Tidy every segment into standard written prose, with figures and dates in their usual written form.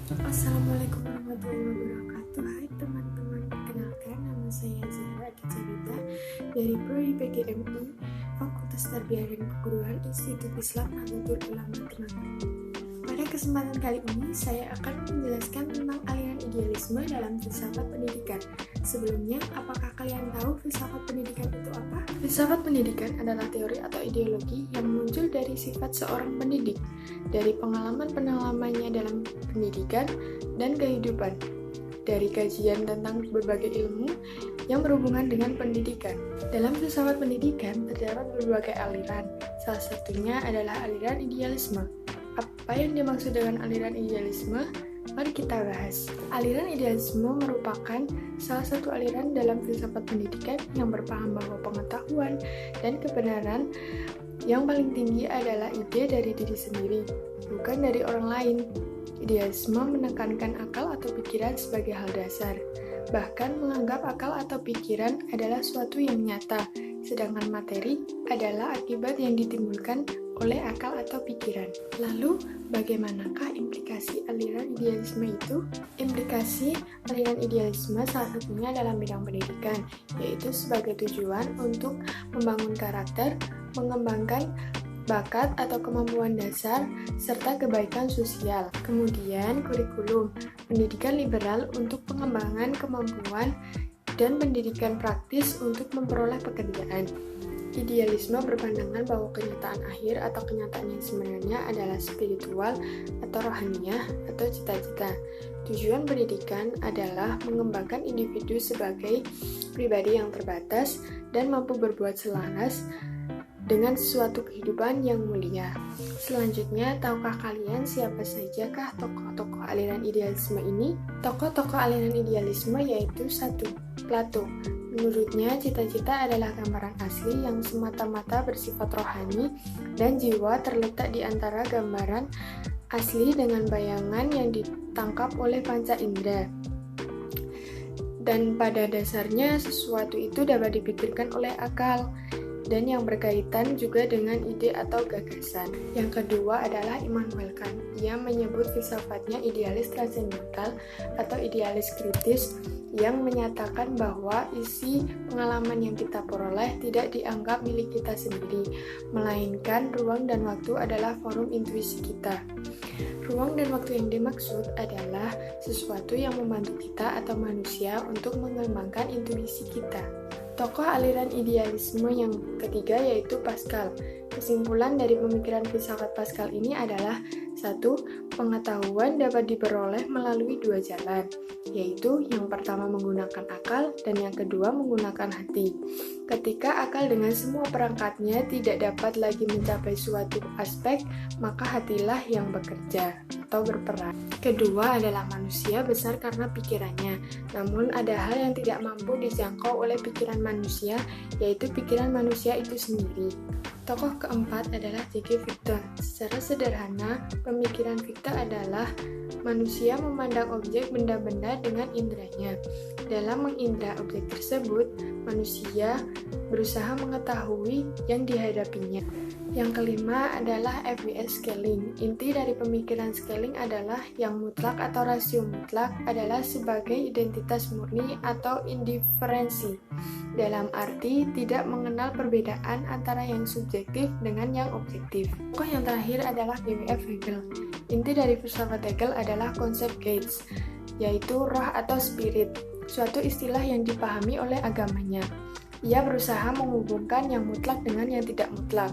Assalamualaikum warahmatullahi wabarakatuh. Hai teman-teman, perkenalkan nama saya Zahra Cerita dari Prodi PGMI Fakultas Tarbiyah dan Keguruan Institut Islam Nahdlatul Ulama Tenaga. Pada kesempatan kali ini saya akan menjelaskan tentang aliran idealisme dalam filsafat pendidikan. Sebelumnya, apakah kalian tahu filsafat pendidikan itu apa? Filsafat pendidikan adalah teori atau ideologi yang muncul dari sifat seorang pendidik, dari pengalaman-pengalamannya dalam pendidikan dan kehidupan, dari kajian tentang berbagai ilmu yang berhubungan dengan pendidikan. Dalam filsafat pendidikan terdapat berbagai aliran, salah satunya adalah aliran idealisme. Apa yang dimaksud dengan aliran idealisme? Mari kita bahas. Aliran idealisme merupakan salah satu aliran dalam filsafat pendidikan yang berpaham bahwa pengetahuan dan kebenaran yang paling tinggi adalah ide dari diri sendiri, bukan dari orang lain. Idealisme menekankan akal atau pikiran sebagai hal dasar, bahkan menganggap akal atau pikiran adalah suatu yang nyata, sedangkan materi adalah akibat yang ditimbulkan oleh akal atau pikiran. Lalu, bagaimanakah implikasi aliran idealisme itu? Implikasi aliran idealisme salah satunya dalam bidang pendidikan, yaitu sebagai tujuan untuk membangun karakter, mengembangkan bakat atau kemampuan dasar, serta kebaikan sosial. Kemudian, kurikulum, pendidikan liberal untuk pengembangan kemampuan dan pendidikan praktis untuk memperoleh pekerjaan. Idealisme berpandangan bahwa kenyataan akhir atau kenyataan yang sebenarnya adalah spiritual atau rohaniah atau cita-cita. Tujuan pendidikan adalah mengembangkan individu sebagai pribadi yang terbatas dan mampu berbuat selaras dengan suatu kehidupan yang mulia. Selanjutnya, tahukah kalian siapa sajakah tokoh-tokoh aliran idealisme ini? Tokoh-tokoh aliran idealisme yaitu 1. Plato. Menurutnya, cita-cita adalah gambaran asli yang semata-mata bersifat rohani dan jiwa terletak di antara gambaran asli dengan bayangan yang ditangkap oleh panca indera. Dan pada dasarnya, sesuatu itu dapat dipikirkan oleh akal dan yang berkaitan juga dengan ide atau gagasan. Yang kedua adalah Immanuel Kant. Ia menyebut filsafatnya idealis transendental atau idealis kritis yang menyatakan bahwa isi pengalaman yang kita peroleh tidak dianggap milik kita sendiri, melainkan ruang dan waktu adalah forum intuisi kita. Ruang dan waktu yang dimaksud adalah sesuatu yang membantu kita atau manusia untuk mengembangkan intuisi kita. Tokoh aliran idealisme yang ketiga yaitu Pascal. Kesimpulan dari pemikiran filsafat Pascal ini adalah 1. Pengetahuan dapat diperoleh melalui 2 jalan, yaitu yang pertama menggunakan akal dan yang kedua menggunakan hati. Ketika akal dengan semua perangkatnya tidak dapat lagi mencapai suatu aspek, maka hatilah yang bekerja atau berperan. Kedua adalah manusia besar karena pikirannya, namun ada hal yang tidak mampu dijangkau oleh pikiran manusia, yaitu pikiran manusia itu sendiri. Tokoh keempat adalah J.G. Victor. Secara sederhana, pemikiran Victor adalah manusia memandang objek benda-benda dengan inderanya. Dalam mengindra objek tersebut, manusia berusaha mengetahui yang dihadapinya. Yang kelima adalah F.W.S. Schelling. Inti dari pemikiran Schelling adalah yang mutlak atau rasio mutlak adalah sebagai identitas murni atau indiferensi. Dalam arti tidak mengenal perbedaan antara yang subjektif dengan yang objektif. Tokoh yang terakhir adalah W.F. Hegel. Inti dari filsafat Hegel adalah konsep Geist, yaitu roh atau spirit, suatu istilah yang dipahami oleh agamanya. Ia berusaha menghubungkan yang mutlak dengan yang tidak mutlak.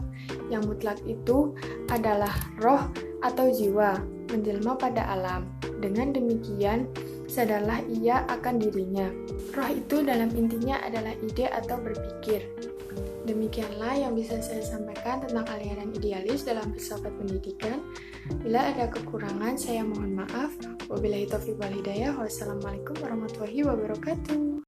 Yang mutlak itu adalah roh atau jiwa, menjelma pada alam. Dengan demikian, sadarlah ia akan dirinya. Roh itu dalam intinya adalah ide atau berpikir. Demikianlah yang bisa saya sampaikan tentang aliran idealis dalam filsafat pendidikan. Bila ada kekurangan, saya mohon maaf. Wabillahi taufiq wal hidayah. Wassalamualaikum warahmatullahi wabarakatuh.